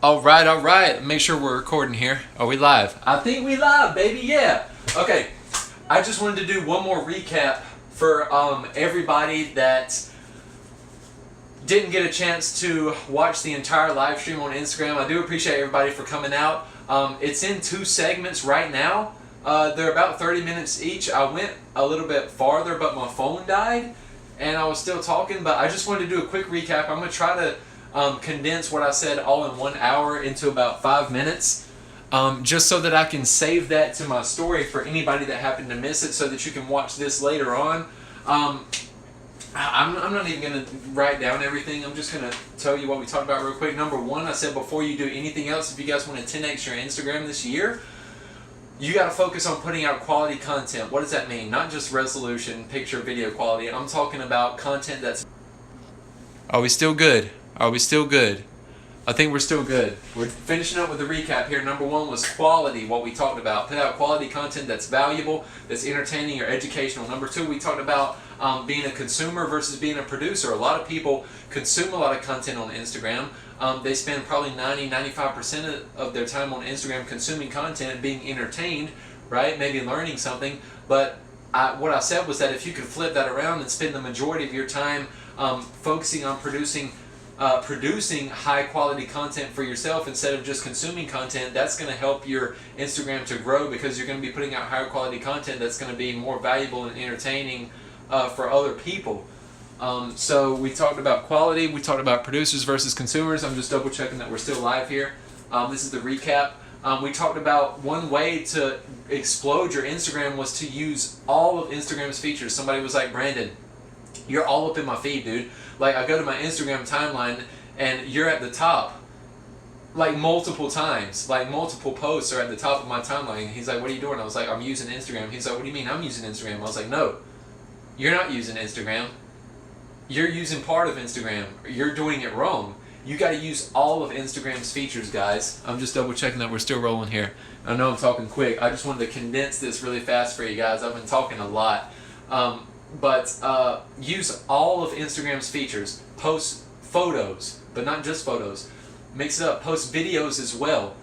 All right. Make sure we're recording here. Are we live? I think we live, baby. Yeah. Okay. I just wanted to do one more recap for everybody that didn't get a chance to watch the entire live stream on Instagram. I do appreciate everybody for coming out. It's in two segments right now. They're about 30 minutes each. I went a little bit farther, but my phone died, and I was still talking. But I just wanted to do a quick recap. I'm going to try to condense what I said all in 1 hour into about 5 minutes, just so that I can save that to my story for anybody that happened to miss it, so that you can watch this later on. I'm not even going to write down everything. I'm just going to tell you what we talked about real quick. Number one, I said before you do anything else, if you guys want to 10x your Instagram this year, you got to focus on putting out quality content. What does that mean? Not just resolution, picture, video quality. I'm talking about content that's... Are we still good? Are we still good? I think we're still good. We're finishing up with the recap here. Number one was quality, what we talked about. Put out quality content that's valuable, that's entertaining or educational. Number two, we talked about being a consumer versus being a producer. A lot of people consume a lot of content on Instagram. They spend probably 90-95% of their time on Instagram consuming content, being entertained, right? Maybe learning something. But what I said was that if you could flip that around and spend the majority of your time focusing on producing high quality content for yourself instead of just consuming content, that's going to help your Instagram to grow, because you're going to be putting out higher quality content that's going to be more valuable and entertaining for other people. So we talked about quality, we talked about producers versus consumers. I'm just double checking that we're still live here. This is the recap. We talked about one way to explode your Instagram was to use all of Instagram's features. Somebody was like, Brandon, you're all up in my feed, dude. Like, I go to my Instagram timeline and you're at the top, like multiple times, like multiple posts are at the top of my timeline. He's like, what are you doing? I was like, I'm using Instagram. He's like, what do you mean I'm using Instagram? I was like, no, you're not using Instagram. You're using part of Instagram. You're doing it wrong. You got to use all of Instagram's features, guys. I'm just double checking that we're still rolling here. I know I'm talking quick. I just wanted to condense this really fast for you guys. I've been talking a lot. But use all of Instagram's features. Post photos, but not just photos. Mix it up. Post videos as well.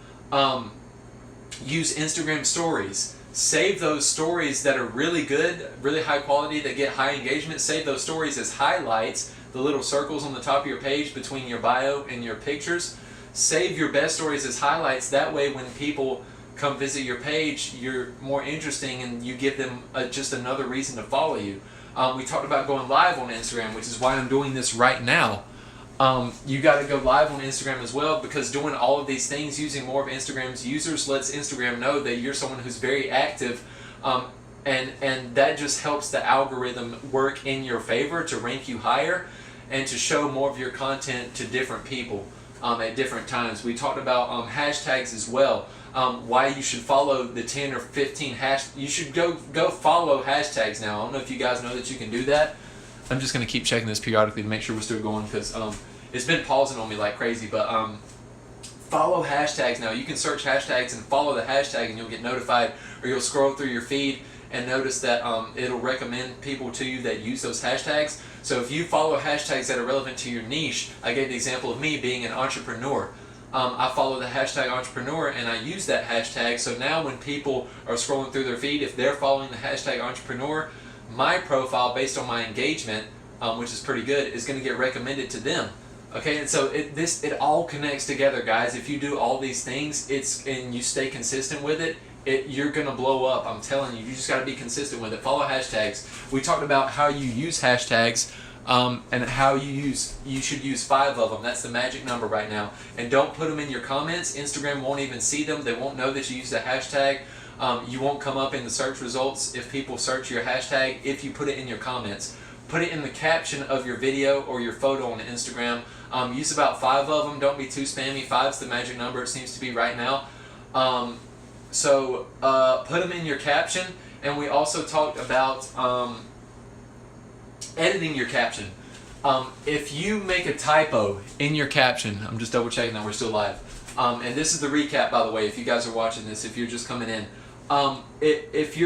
Use Instagram stories. Save those stories that are really good, really high quality, that get high engagement. Save those stories as highlights, the little circles on the top of your page between your bio and your pictures. Save your best stories as highlights. That way when people come visit your page, you're more interesting and you give them just another reason to follow you. We talked about going live on Instagram, which is why I'm doing this right now. You got to go live on Instagram as well, because doing all of these things, using more of Instagram's users, lets Instagram know that you're someone who's very active, and that just helps the algorithm work in your favor to rank you higher and to show more of your content to different people at different times. We talked about hashtags as well. Why you should follow the 10 or 15 you should go follow hashtags now. I don't know if you guys know that you can do that. I'm just going to keep checking this periodically to make sure we're still going, because it's been pausing on me like crazy. But follow hashtags now. You can search hashtags and follow the hashtag, and you'll get notified, or you'll scroll through your feed and notice that it'll recommend people to you that use those hashtags. So if you follow hashtags that are relevant to your niche, I gave the example of me being an entrepreneur. I follow the hashtag entrepreneur and I use that hashtag. So now when people are scrolling through their feed, if they're following the hashtag entrepreneur, my profile based on my engagement, which is pretty good, is going to get recommended to them. Okay, and so it all connects together, guys. If you do all these things, and you stay consistent with it, you're going to blow up. I'm telling you, you just got to be consistent with it. Follow hashtags. We talked about how you use hashtags. And how you should use 5 of them. That's the magic number right now. And don't put them in your comments. Instagram won't even see them. They won't know that you used a hashtag. You won't come up in the search results if people search your hashtag if you put it in your comments. Put it in the caption of your video or your photo on Instagram. Use about 5 of them. Don't be too spammy. 5's the magic number, it seems to be right now. So put them in your caption. And we also talked about editing your caption. If you make a typo in your caption, I'm just double checking that we're still live. And this is the recap, by the way, if you guys are watching this, if you're just coming in. If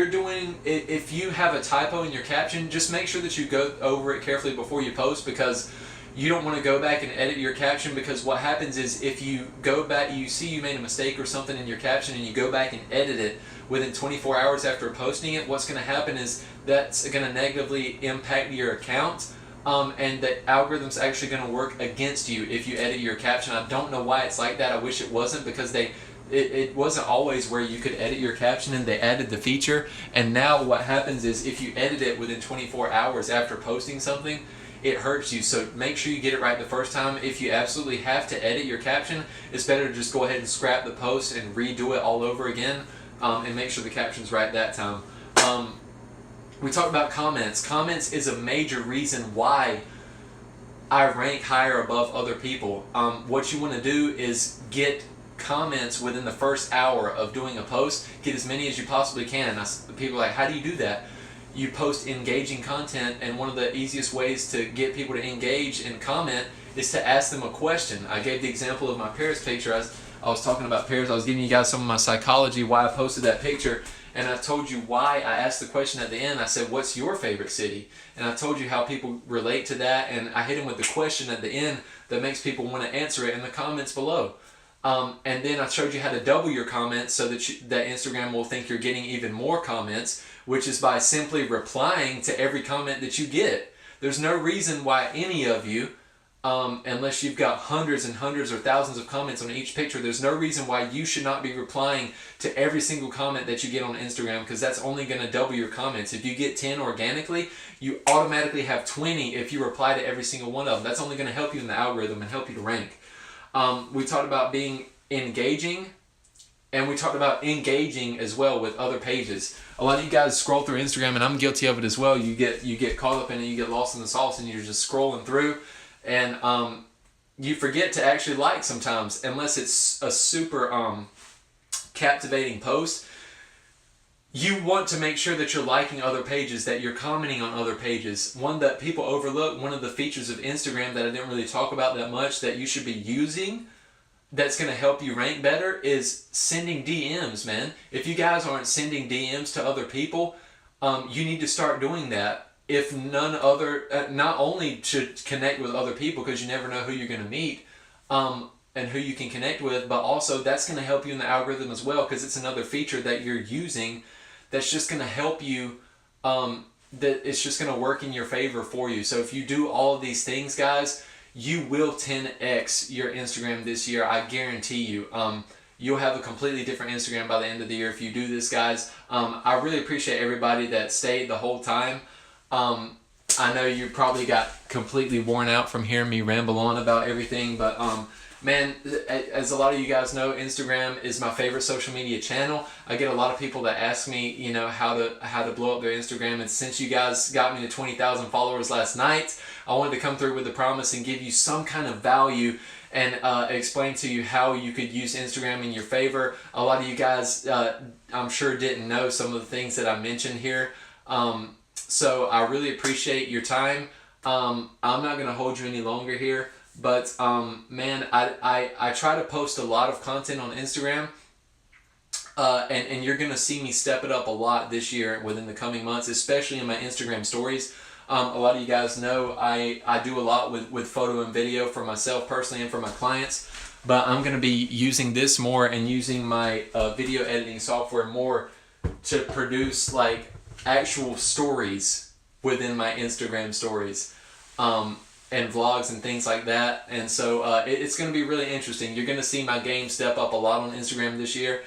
you have a typo in your caption, just make sure that you go over it carefully before you post, because You don't want to go back and edit your caption, because what happens is if you go back, you see you made a mistake or something in your caption and you go back and edit it within 24 hours after posting it, what's going to happen is that's going to negatively impact your account. And the algorithm's actually going to work against you if you edit your caption. I don't know why it's like that. I wish it wasn't, because it wasn't always where you could edit your caption, and they added the feature. And now what happens is if you edit it within 24 hours after posting something, it hurts you. So make sure you get it right the first time. If you absolutely have to edit your caption, it's better to just go ahead and scrap the post and redo it all over again, and make sure the caption's right that time. We talked about comments. Comments is a major reason why I rank higher above other people. What you want to do is get comments within the first hour of doing a post. Get as many as you possibly can. People are like, how do you do that? You post engaging content, and one of the easiest ways to get people to engage and comment is to ask them a question. I gave the example of my Paris picture. I was talking about Paris. I was giving you guys some of my psychology, why I posted that picture, and I told you why I asked the question at the end. I said, what's your favorite city? And I told you how people relate to that, and I hit them with the question at the end that makes people want to answer it in the comments below. And then I showed you how to double your comments so that that Instagram will think you're getting even more comments, which is by simply replying to every comment that you get. There's no reason why any of you, unless you've got hundreds and hundreds or thousands of comments on each picture, there's no reason why you should not be replying to every single comment that you get on Instagram, because that's only going to double your comments. If you get 10 organically, you automatically have 20 if you reply to every single one of them. That's only going to help you in the algorithm and help you to rank. We talked about being engaging, and we talked about engaging as well with other pages. A lot of you guys scroll through Instagram, and I'm guilty of it as well. You get caught up in it, you get lost in the sauce, and you're just scrolling through, and you forget to actually like sometimes, unless it's a super captivating post. You want to make sure that you're liking other pages, that you're commenting on other pages. One that people overlook, one of the features of Instagram that I didn't really talk about that much that you should be using that's going to help you rank better is sending DMs, man. If you guys aren't sending DMs to other people, you need to start doing that. If none other, not only to connect with other people, because you never know who you're going to meet, and who you can connect with, but also that's going to help you in the algorithm as well, because it's another feature that you're using that's just going to help you, that it's just going to work in your favor for you. So if you do all of these things, guys, you will 10x your Instagram this year. I guarantee you. You'll have a completely different Instagram by the end of the year if you do this, guys. I really appreciate everybody that stayed the whole time. I know you probably got completely worn out from hearing me ramble on about everything, but man, as a lot of you guys know, Instagram is my favorite social media channel. I get a lot of people that ask me, you know, how to blow up their Instagram. And since you guys got me to 20,000 followers last night, I wanted to come through with a promise and give you some kind of value and explain to you how you could use Instagram in your favor. A lot of you guys, I'm sure, didn't know some of the things that I mentioned here. So I really appreciate your time. I'm not going to hold you any longer here. But man, I try to post a lot of content on Instagram, and you're going to see me step it up a lot this year within the coming months, especially in my Instagram stories. A lot of you guys know I do a lot with photo and video for myself personally and for my clients, but I'm going to be using this more and using my video editing software more to produce like actual stories within my Instagram stories. And vlogs and things like that. And so it's going to be really interesting. You're going to see my game step up a lot on Instagram this year.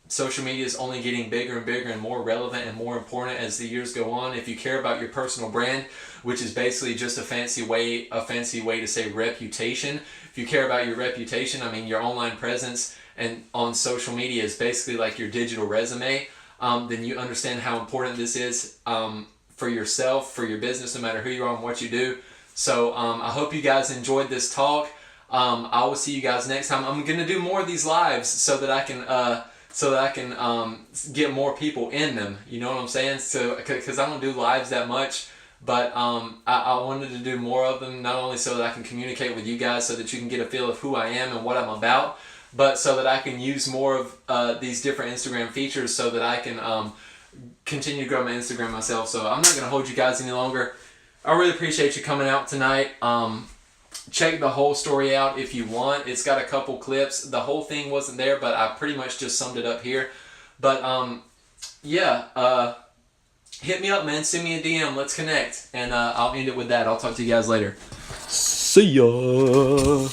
Social media is only getting bigger and bigger and more relevant and more important as the years go on. If you care about your personal brand, which is basically just a fancy way to say reputation. If you care about your reputation, I mean your online presence and on social media is basically like your digital resume. Then you understand how important this is for yourself, for your business, no matter who you are and what you do. So I hope you guys enjoyed this talk. I will see you guys next time. I'm gonna do more of these lives so that I can get more people in them. You know what I'm saying? So because I don't do lives that much, but I wanted to do more of them, not only so that I can communicate with you guys, so that you can get a feel of who I am and what I'm about, but so that I can use more of these different Instagram features, so that I can continue to grow my Instagram myself. So I'm not gonna hold you guys any longer. I really appreciate you coming out tonight. Check the whole story out if you want. It's got a couple clips. The whole thing wasn't there, but I pretty much just summed it up here. But yeah, hit me up, man. Send me a DM. Let's connect. And I'll end it with that. I'll talk to you guys later. See ya.